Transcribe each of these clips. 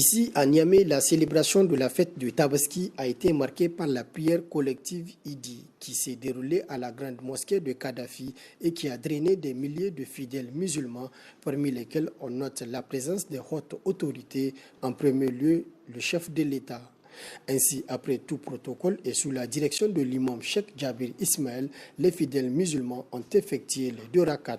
Ici, à Niamey, la célébration de la fête de Tabaski a été marquée par la prière collective Idi, qui s'est déroulée à la grande mosquée de Kadhafi et qui a drainé des milliers de fidèles musulmans, parmi lesquels on note la présence des hautes autorités, en premier lieu le chef de l'État. Ainsi, après tout protocole et sous la direction de l'imam Cheikh Jabir Ismaël, les fidèles musulmans ont effectué les 2 rakats.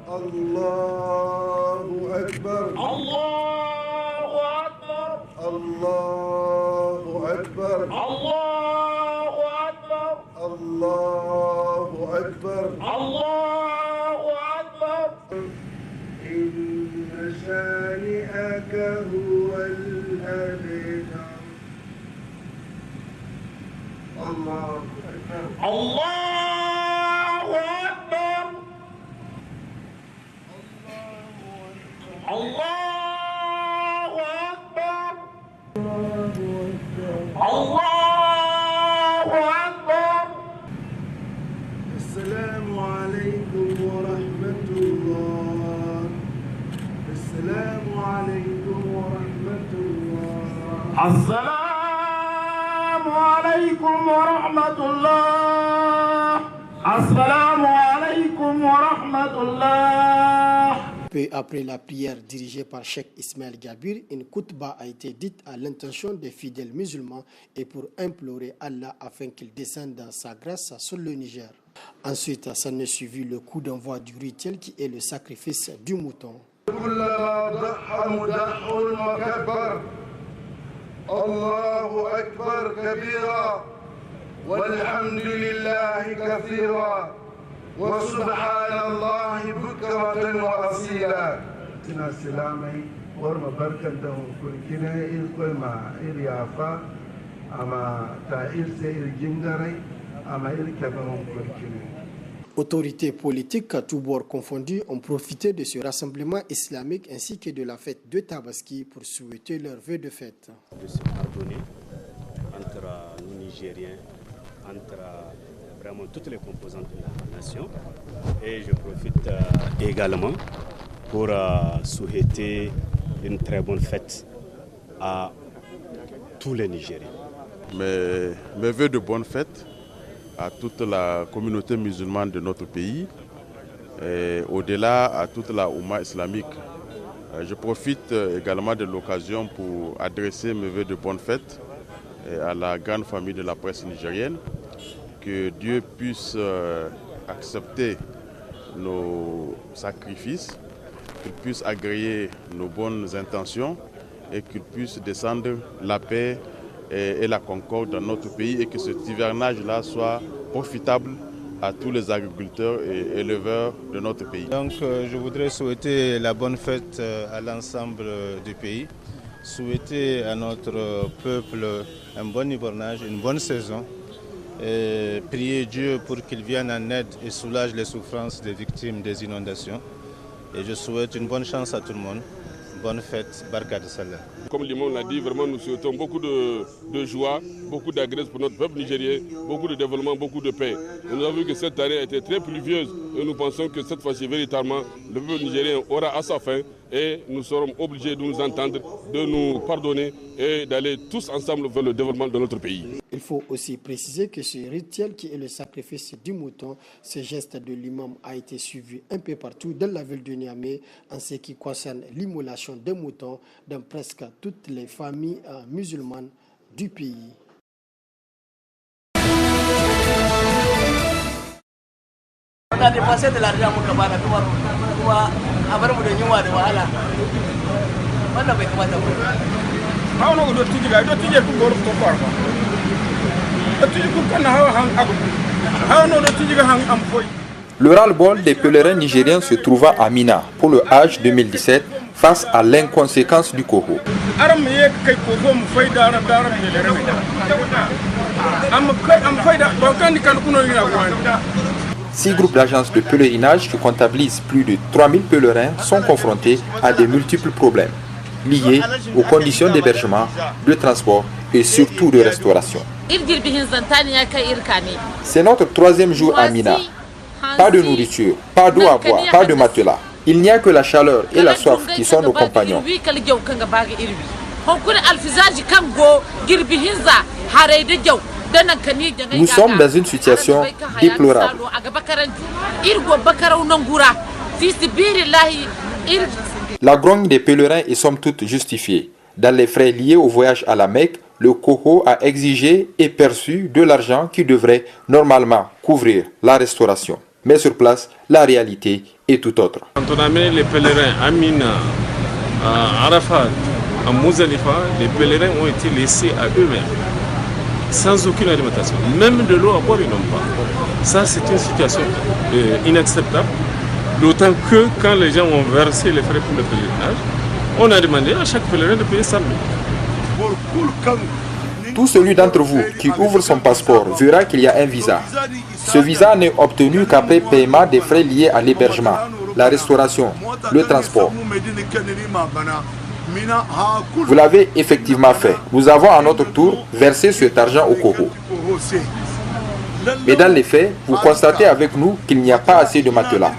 Allahu Akbar. Allahu Akbar. Allahu Akbar. Allahu Akbar. Allahu Akbar. Allahu Akbar. Inna shani'aka huwal abtar. Allahu Akbar. Allahu Akbar. Allahu Akbar. Allahu Akbar. Assalamu alaykum wa rahmatullah. Assalamu alaykum wa rahmatullah. Assalamu alaykum wa rahmatullah. Assalamu alaykum wa rahmatullah. Peu après la prière dirigée par Cheikh Ismaël Jabir, une khutba a été dite à l'intention des fidèles musulmans et pour implorer Allah afin qu'il descende dans sa grâce sur le Niger. Ensuite, s'en est suivi le coup d'envoi du rituel qui est le sacrifice du mouton. Allahu Akbar kabira walhamdulillahi kathira wa subhanallahi bukratan wa asila. Tina silamai warma barkan da kurkina irkoi ma iriyafa ama ta irse irjingarai ama irkaban kurkina. Autorités politiques, tous bords confondus, ont profité de ce rassemblement islamique ainsi que de la fête de Tabaski pour souhaiter leurs vœux de fête. De se pardonner entre nous Nigériens, entre vraiment toutes les composantes de la nation. Et je profite également pour souhaiter une très bonne fête à tous les Nigériens. Mes vœux de bonne fête à toute la communauté musulmane de notre pays et au-delà à toute la Oumma islamique. Je profite également de l'occasion pour adresser mes vœux de bonne fête à la grande famille de la presse nigérienne. Que Dieu puisse accepter nos sacrifices, qu'il puisse agréer nos bonnes intentions et qu'il puisse descendre la paix et la concorde dans notre pays et que cet hivernage-là soit profitable à tous les agriculteurs et éleveurs de notre pays. Donc je voudrais souhaiter la bonne fête à l'ensemble du pays, souhaiter à notre peuple un bon hivernage, une bonne saison et prier Dieu pour qu'il vienne en aide et soulage les souffrances des victimes des inondations. Et je souhaite une bonne chance à tout le monde. Bonne fête, Barka de Salah. Comme l'imam l'a dit, vraiment nous souhaitons beaucoup de joie, beaucoup d'agrès pour notre peuple nigérien, beaucoup de développement, beaucoup de paix. Et nous avons vu que cette année a été très pluvieuse et nous pensons que cette fois-ci, véritablement, le peuple nigérien aura à sa fin et nous serons obligés de nous entendre, de nous pardonner et d'aller tous ensemble vers le développement de notre pays. Il faut aussi préciser que ce rituel qui est le sacrifice du mouton, ce geste de l'imam a été suivi un peu partout dans la ville de Niamey en ce qui concerne l'immolation des moutons dans presque toutes les familles musulmanes du pays. On a dépensé de l'argent pour avoir Le ras-le-bol des pèlerins nigériens se trouva à Mina pour le Hajj 2017 face à l'inconséquence du Coho. 6 groupes d'agences de pèlerinage qui comptabilisent plus de 3000 pèlerins sont confrontés à de multiples problèmes liés aux conditions d'hébergement, de transport et surtout de restauration. C'est notre 3e jour à Mina. Pas de nourriture, pas d'eau à boire, pas de matelas. Il n'y a que la chaleur et la soif qui sont nos compagnons. Nous sommes dans une situation déplorable. La grogne des pèlerins est somme toute justifiée. Dans les frais liés au voyage à la Mecque, le COHO a exigé et perçu de l'argent qui devrait normalement couvrir la restauration. Mais sur place, la réalité est tout autre. Quand on amène les pèlerins à Mina, à Arafat, à Mouzalifa, les pèlerins ont été laissés à eux-mêmes, sans aucune alimentation. Même de l'eau à boire, ils n'ont pas. Ça, c'est une situation inacceptable. D'autant que quand les gens ont versé les frais pour le pèlerinage, on a demandé à chaque pèlerin de payer 100 000. Tout celui d'entre vous qui ouvre son passeport verra qu'il y a un visa. Ce visa n'est obtenu qu'après paiement des frais liés à l'hébergement, la restauration, le transport. Vous l'avez effectivement fait. Nous avons à notre tour versé cet argent au COHO. Mais dans les faits, vous constatez avec nous qu'il n'y a pas assez de matelas,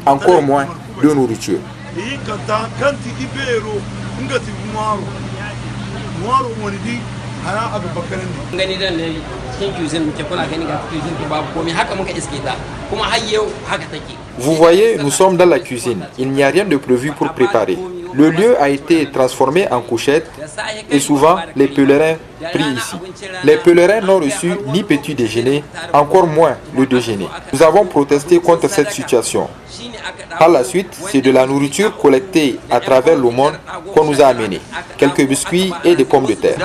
encore moins de nourriture. Vous voyez, nous sommes dans la cuisine. Il n'y a rien de prévu pour préparer. Le lieu a été transformé en couchette et souvent les pèlerins prient ici. Les pèlerins n'ont reçu ni petit déjeuner, encore moins le déjeuner. Nous avons protesté contre cette situation. Par la suite, c'est de la nourriture collectée à travers le monde qu'on nous a amené. Quelques biscuits et des pommes de terre.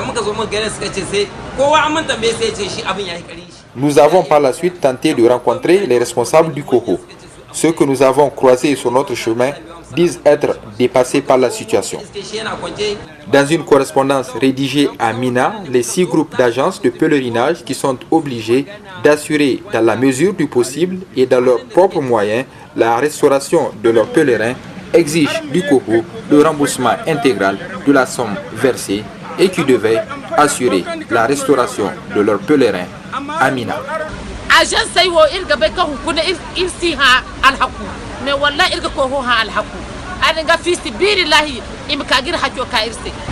Nous avons par la suite tenté de rencontrer les responsables du COHO. Ceux que nous avons croisés sur notre chemin disent être dépassés par la situation. Dans une correspondance rédigée à Mina, les 6 groupes d'agences de pèlerinage qui sont obligés d'assurer dans la mesure du possible et dans leurs propres moyens la restauration de leurs pèlerins exigent du COHO le remboursement intégral de la somme versée et qui devait assurer la restauration de leurs pèlerins à Mina.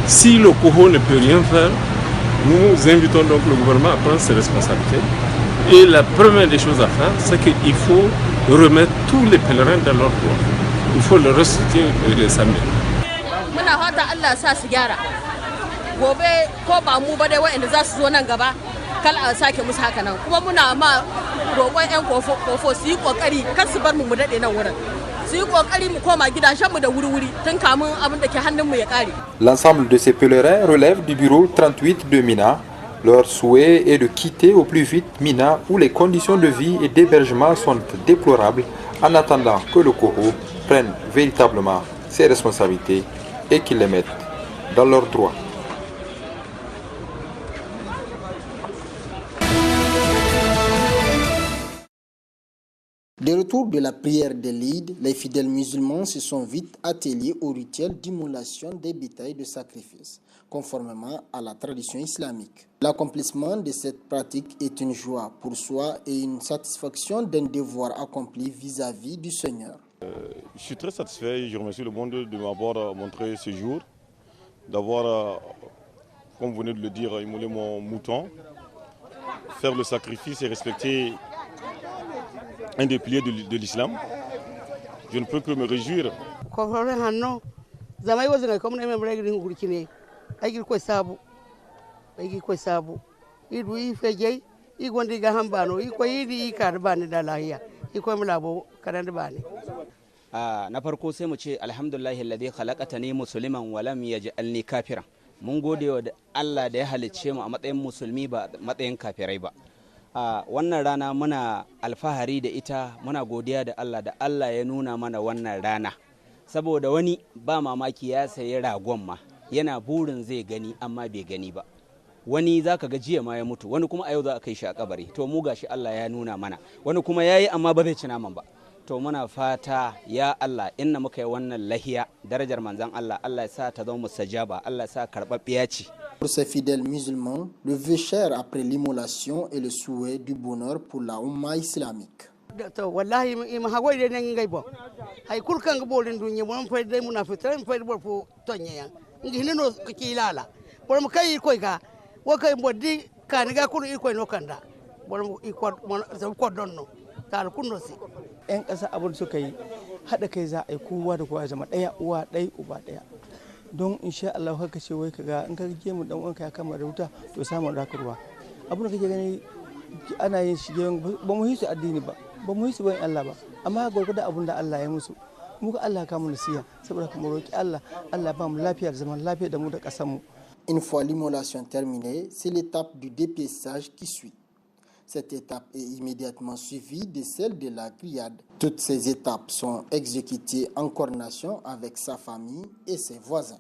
Si le COHO ne peut rien faire, nous invitons donc le gouvernement à prendre ses responsabilités. Et la première des choses à faire, c'est qu'il faut remettre tous les pèlerins dans leur droit. Il faut le restituer et les amener. L'ensemble de ces pèlerins relève du bureau 38 de Mina. Leur souhait est de quitter au plus vite Mina où les conditions de vie et d'hébergement sont déplorables en attendant que le COHO prenne véritablement ses responsabilités et qu'il les mette dans leurs droits. De retour de la prière de l'Eid, les fidèles musulmans se sont vite attelés au rituel d'immolation des bétails de sacrifice, conformément à la tradition islamique. L'accomplissement de cette pratique est une joie pour soi et une satisfaction d'un devoir accompli vis-à-vis du Seigneur. Je suis très satisfait et je remercie le monde de m'avoir montré ce jour, d'avoir, comme vous venez de le dire, immolé mon mouton, faire le sacrifice et respecter un des piliers de l'islam. Je ne peux que me réjouir. Na farko sai mu ce alhamdulillahi alladhi khalaqatani musliman wa lam yaj'alni kafiran. Mun gode wa Allah da ya halicce mu a matsayin musulmi ba matsayin kafirai ba. Wannan rana muna alfahari da ita, muna godiya da Allah ya nuna mana wannan rana. Saboda wani ba mamaki ya sayi ragon ma yana burin zai gani amma bai gani ba. Wani zaka ga jiya ma ya mutu, wani kuma a yau za a kai shi a kabari. To mu gashi Allah ya nuna mana. Wani kuma yayi amma ba zai ci naman ba. To muna fata ya Allah inna muka yi wannan lahiya darajar manzon Allah, Allah ya sa ta zama mustajaba, Allah ya sa karbabbiya ce. Pour ces fidèles musulmans, le vœu cher après l'immolation est le souhait du bonheur pour la Oumma islamique. Wallahi ima hagoi de nan ngai bo hay kul kan bolin dunya mon fay de muna fitran fay bo fo tonya ngini no kilala bor mo kai ko ga wo kai boddi kan ga kunu iko no kanda bor mo iko ko donno tal kunno si yan kasa abun suka yi hada kai za a yi kowa da kowa zama daya uwa dai uba daya don insha Allah haka ce wai kaga in ka je mu dan uwanka ya kama da wuta to samu rakarwa abun da kake gani ana yin shi ba mu hisu addini ba mu hisu bayan Allah ba amma gurgurda abun da Allah ya musu muka Allah ka mu nasiha saboda kuma roki Allah ba mu lafiya da zaman lafiya da mu da kasar mu. Une fois l'immolation terminée, c'est l'étape du dépeçage qui suit. Cette étape est immédiatement suivie de celle de la grillade. Toutes ces étapes sont exécutées en coordination avec sa famille et ses voisins.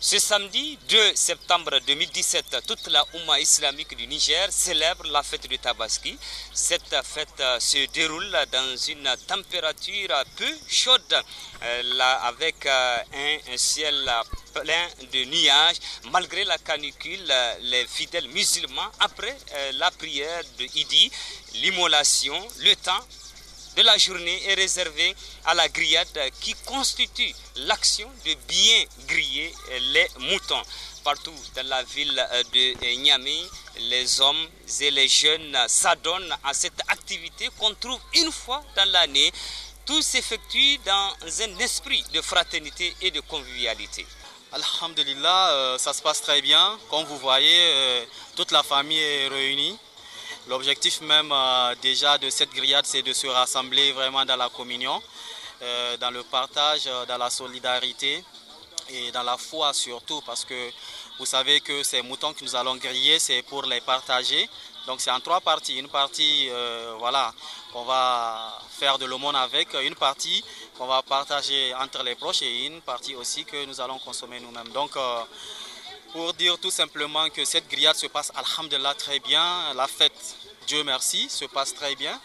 Ce samedi 2 septembre 2017, toute la Oumma islamique du Niger célèbre la fête de Tabaski. Cette fête se déroule dans une température peu chaude, avec un ciel plein de nuages. Malgré la canicule, les fidèles musulmans, après la prière de Idi, l'immolation, le temps de la journée est réservé à la grillade qui constitue l'action de bien griller les moutons. Partout dans la ville de Niamey, les hommes et les jeunes s'adonnent à cette activité qu'on trouve une fois dans l'année. Tout s'effectue dans un esprit de fraternité et de convivialité. Alhamdulillah, ça se passe très bien. Comme vous voyez, toute la famille est réunie. L'objectif même déjà de cette grillade, c'est de se rassembler vraiment dans la communion, dans le partage, dans la solidarité et dans la foi surtout, parce que vous savez que ces moutons que nous allons griller, c'est pour les partager. Donc c'est en 3 parties. Une partie voilà, qu'on va faire de l'aumône avec, une partie qu'on va partager entre les proches et une partie aussi que nous allons consommer nous-mêmes. Donc pour dire tout simplement que cette grillade se passe, alhamdulillah, très bien. La fête, Dieu merci, se passe très bien.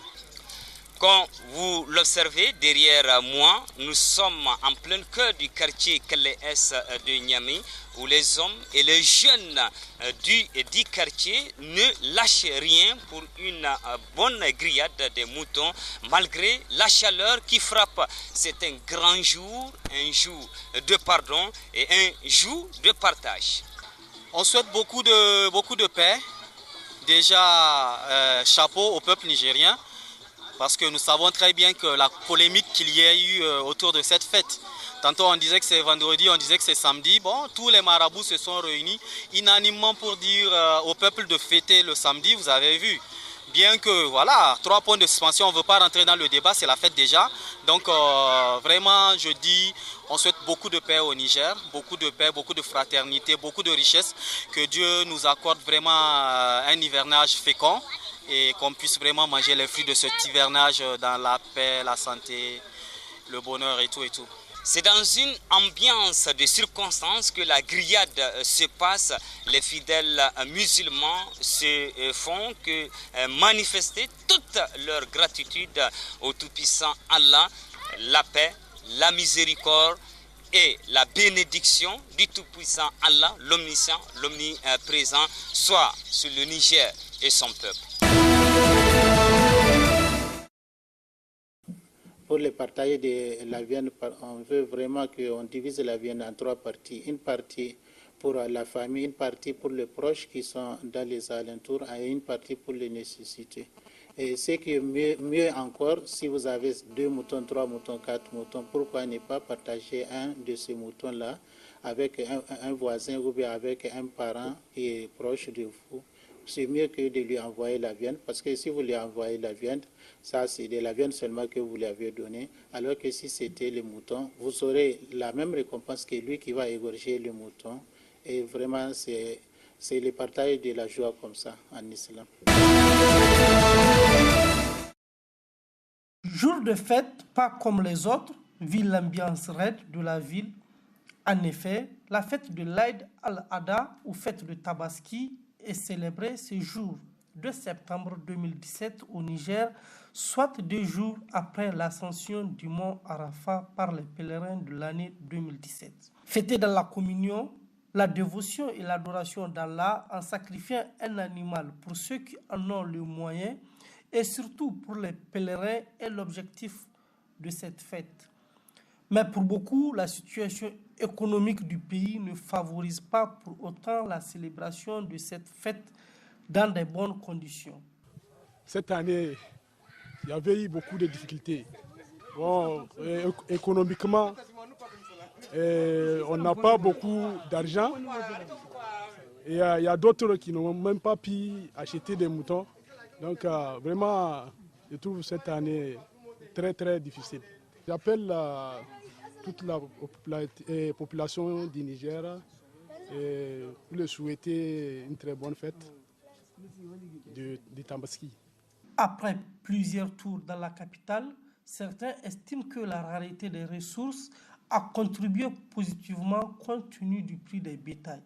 Comme vous l'observez derrière moi, nous sommes en plein cœur du quartier KLS de Niamey, où les hommes et les jeunes du quartier ne lâchent rien pour une bonne grillade des moutons, malgré la chaleur qui frappe. C'est un grand jour, un jour de pardon et un jour de partage. On souhaite beaucoup de paix. Déjà, chapeau au peuple nigérien, parce que nous savons très bien que la polémique qu'il y a eu autour de cette fête, tantôt on disait que c'est vendredi, on disait que c'est samedi. Bon, tous les marabouts se sont réunis unanimement pour dire au peuple de fêter le samedi, vous avez vu. Bien que, voilà, 3 points de suspension, on ne veut pas rentrer dans le débat, c'est la fête déjà. Donc, vraiment, je dis, on souhaite beaucoup de paix au Niger, beaucoup de paix, beaucoup de fraternité, beaucoup de richesse. Que Dieu nous accorde vraiment un hivernage fécond et qu'on puisse vraiment manger les fruits de cet hivernage dans la paix, la santé, le bonheur et tout et tout. C'est dans une ambiance de circonstances que la grillade se passe. Les fidèles musulmans se font que manifester toute leur gratitude au Tout-Puissant Allah, la paix, la miséricorde et la bénédiction du Tout-Puissant Allah, l'omniscient, l'omniprésent, soit sur le Niger et son peuple. Pour le partage de la viande, on veut vraiment qu'on divise la viande en 3 parties. Une partie pour la famille, une partie pour les proches qui sont dans les alentours et une partie pour les nécessités. Et ce qui est mieux encore, si vous avez 2 moutons, 3 moutons, 4 moutons, pourquoi ne pas partager un de ces moutons-là avec un voisin ou bien avec un parent qui est proche de vous. C'est mieux que de lui envoyer la viande, parce que si vous lui envoyez la viande, ça c'est de la viande seulement que vous lui avez donnée, alors que si c'était le mouton, vous aurez la même récompense que lui qui va égorger le mouton. Et vraiment, c'est le partage de la joie comme ça en islam. Jour de fête, pas comme les autres, vu l'ambiance raide de la ville. En effet, la fête de l'Aïd al-Adha ou fête de Tabaski est célébrée ce jour 2 septembre 2017 au Niger, soit 2 jours après l'ascension du mont Arafat par les pèlerins de l'année 2017. Fêtée dans la communion, la dévotion et l'adoration d'Allah en sacrifiant un animal pour ceux qui en ont les moyens et surtout pour les pèlerins est l'objectif de cette fête. Mais pour beaucoup, la situation économique du pays ne favorise pas pour autant la célébration de cette fête dans de bonnes conditions. Cette année, il y avait eu beaucoup de difficultés. Bon, économiquement, on n'a pas beaucoup d'argent. Et il y a d'autres qui n'ont même pas pu acheter des moutons. Donc vraiment, je trouve cette année très très difficile. J'appelle toute la population du Niger pour leur souhaiter une très bonne fête de Tabaski. Après plusieurs tours dans la capitale, certains estiment que la rareté des ressources a contribué positivement compte tenu du prix des bétails.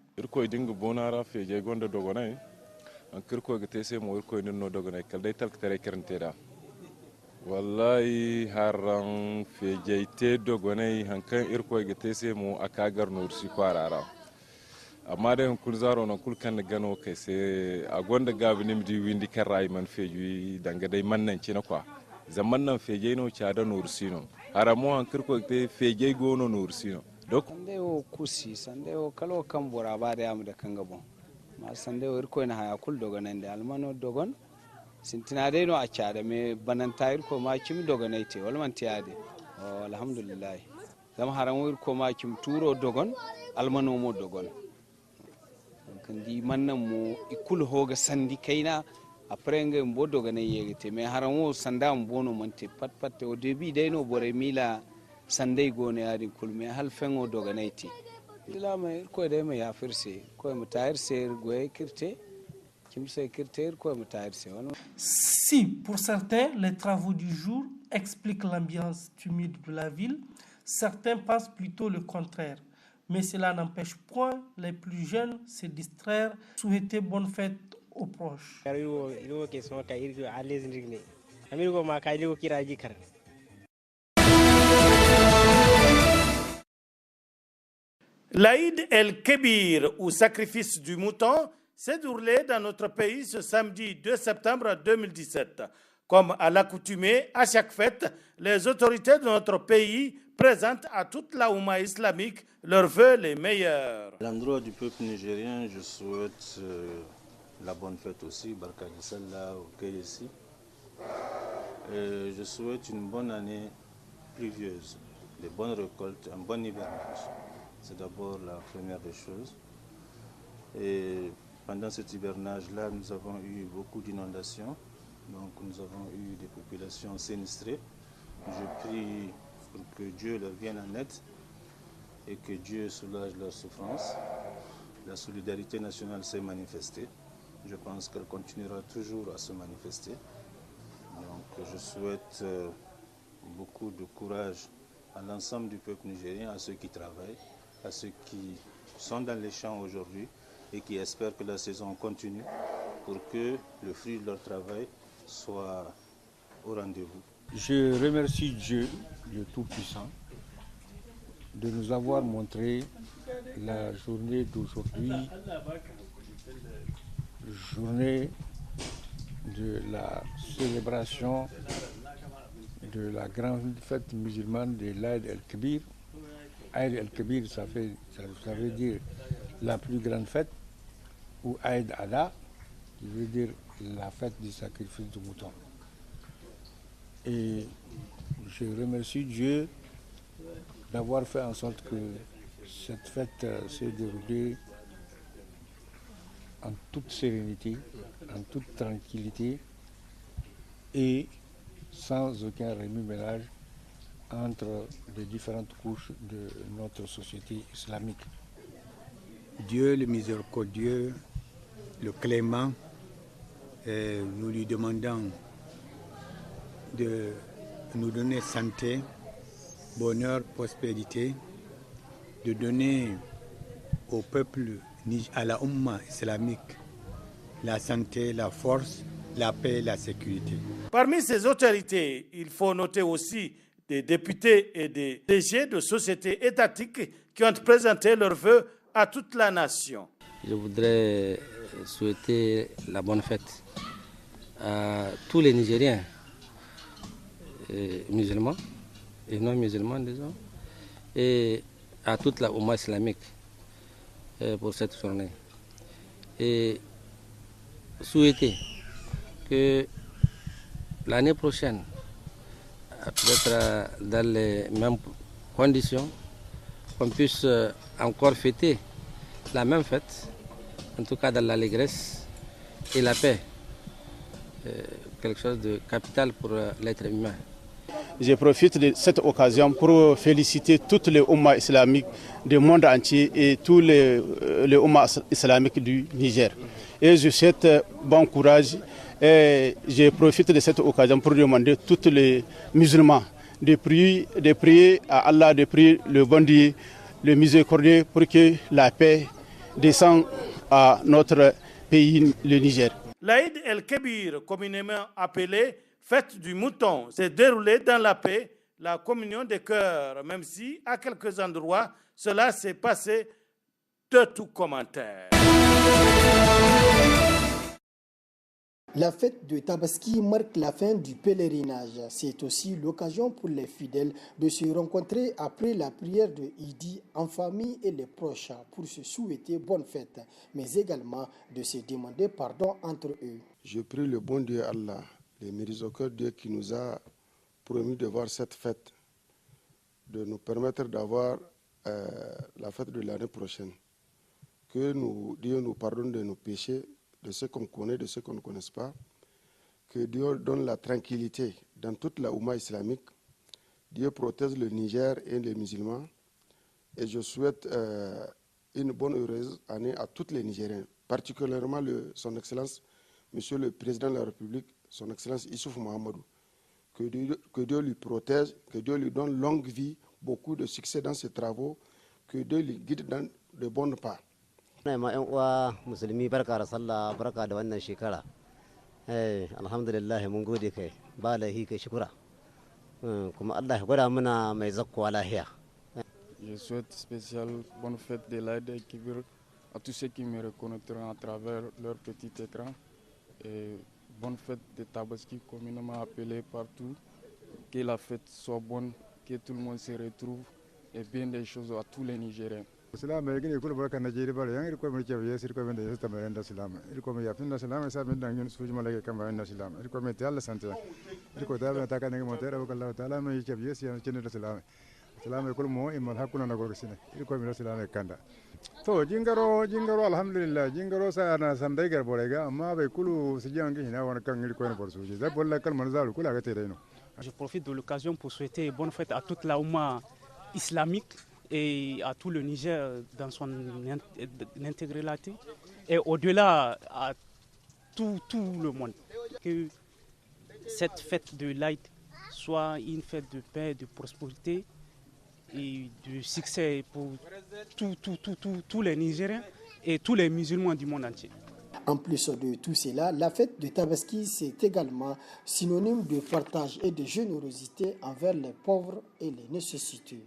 Wallahi haran fejeite dogonai hankan irko gete mu akagar nur si kwarara amma da kul zaro na kul kan gano kai sai a gonda gabinim di windi karai man feju danga dai mannan ci na kwa zaman nan feje no cha da nur sino haramo han kirko te feje gono nur sino dok sande o kusi sande o kalo kan bora ba da am da kan gabon ma sande o irko na haya kul dogonan da almano dogon sintinade no accaade me banantayir ko ma cim dogonayti wala man tiade alhamdulillah zam haram ko ma cim turo dogon almano mo dogon kandi mannan mo ikul hoga sandi kaina après nga mbo dogana yegete me haram sanda mbono monte pat pat o debi dayno bore mila sandai gone yadi kul me hal fengo doganayti dila me ko de me ya firse ko me tayir ser goy kirte. Si, pour certains, les travaux du jour expliquent l'ambiance timide de la ville, certains pensent plutôt le contraire. Mais cela n'empêche point les plus jeunes se distraire, souhaiter bonne fête aux proches. L'Aïd el-Kébir, ou sacrifice du mouton, s'est déroulé dans notre pays ce samedi 2 septembre 2017. Comme à l'accoutumée, à chaque fête, les autorités de notre pays présentent à toute la Oumma islamique leurs vœux les meilleurs. À l'endroit du peuple nigérien, je souhaite la bonne fête aussi, Barka Sallah au Kélissi. Je souhaite une bonne année pluvieuse, de bonnes récoltes, un bon hivernage. C'est d'abord la première des choses. Et pendant cet hivernage-là, nous avons eu beaucoup d'inondations, donc nous avons eu des populations sinistrées. Je prie pour que Dieu leur vienne en aide et que Dieu soulage leurs souffrances. La solidarité nationale s'est manifestée. Je pense qu'elle continuera toujours à se manifester. Donc je souhaite beaucoup de courage à l'ensemble du peuple nigérien, à ceux qui travaillent, à ceux qui sont dans les champs aujourd'hui, et qui espèrent que la saison continue pour que le fruit de leur travail soit au rendez-vous. Je remercie Dieu, le Tout-Puissant, de nous avoir montré la journée d'aujourd'hui, journée de la célébration de la grande fête musulmane de l'Aïd el-Kébir. Aïd el-Kébir, ça veut dire la plus grande fête, ou Aïd Ada, qui veut dire la fête du sacrifice du mouton. Et je remercie Dieu d'avoir fait en sorte que cette fête s'est déroulée en toute sérénité, en toute tranquillité et sans aucun remue-ménage entre les différentes couches de notre société islamique. Dieu le miséricordieux, le clément, nous lui demandons de nous donner santé, bonheur, prospérité, de donner au peuple, à la Oumma islamique, la santé, la force, la paix et la sécurité. Parmi ces autorités, il faut noter aussi des députés et des DG de sociétés étatiques qui ont présenté leurs vœux à toute la nation. Je voudrais souhaiter la bonne fête à tous les Nigériens musulmans et non-musulmans, disons, et à toute la Oumma islamique pour cette journée. Et souhaiter que l'année prochaine, peut-être dans les mêmes conditions, qu'on puisse encore fêter la même fête, en tout cas dans l'allégresse et la paix, quelque chose de capital pour l'être humain. Je profite de cette occasion pour féliciter toutes les Oummas islamiques du monde entier et tous les Oummas islamiques du Niger. Et je souhaite bon courage et je profite de cette occasion pour demander à tous les musulmans de prier à Allah, de prier le bon Dieu, le miséricordieux pour que la paix descende à notre pays, le Niger. L'Aïd el-Kébir, communément appelé Fête du mouton, s'est déroulée dans la paix, la communion des cœurs, même si à quelques endroits, cela s'est passé de tout commentaire. La fête de Tabaski marque la fin du pèlerinage. C'est aussi l'occasion pour les fidèles de se rencontrer après la prière de Idi en famille et les proches pour se souhaiter bonne fête, mais également de se demander pardon entre eux. Je prie le bon Dieu Allah, le miséricordieux Dieu qui nous a promis de voir cette fête, de nous permettre d'avoir la fête de l'année prochaine. Que Dieu nous pardonne de nos péchés, de ceux qu'on connaît, de ceux qu'on ne connaît pas. Que Dieu donne la tranquillité dans toute la Oumma islamique. Dieu protège le Niger et les musulmans. Et je souhaite une bonne heureuse année à tous les Nigériens, particulièrement son Excellence, Monsieur le Président de la République, son Excellence Issouf Mahamadou. Que Dieu lui protège, que Dieu lui donne longue vie, beaucoup de succès dans ses travaux, que Dieu lui guide dans de bonnes pas. ma 'yan uwa musulmi barka da sallah, barka da wannan shekara. Alhamdulillah mun gode kai ba lahi kai shukura kuma Allah ya gwada mana mai zakkuwa lahiya. Je souhaite spécial bonne fête de l'Aïd el-Kébir à tous ceux qui me reconnaîtront à travers leur petit écran. Et bonne fête de Tabaski communément appelée partout. Que la fête soit bonne, que tout le monde se retrouve et bien des choses à tous les Nigériens. Salam gini kul barka Najeri bare yang irko mi chawiye sirko bende yesta merenda salam irko mi yapinda salam sa min dangin suji malaka kamanda salam irko mi talla sante irko taala ta kan ngi motera ko Allah taala mi chawiye si cinde salam salam kul mo imal hakuna na go sine irko mi salam kanda to jingaro alhamdulillah jingaro sa na sandai gar borega amma be kulu sijangi hina wan kan irko ne bor suji da bolla kal manzalu kula ga tere no. Je profite de l'occasion pour souhaiter bonne fête à toute la Oumma islamique et à tout le Niger dans son intégralité et au-delà à tout le monde. Que cette fête de l'Aïd soit une fête de paix, de prospérité et de succès pour tous les Nigériens et tous les musulmans du monde entier. En plus de tout cela, la fête de Tabaski, c'est également synonyme de partage et de générosité envers les pauvres et les nécessiteux.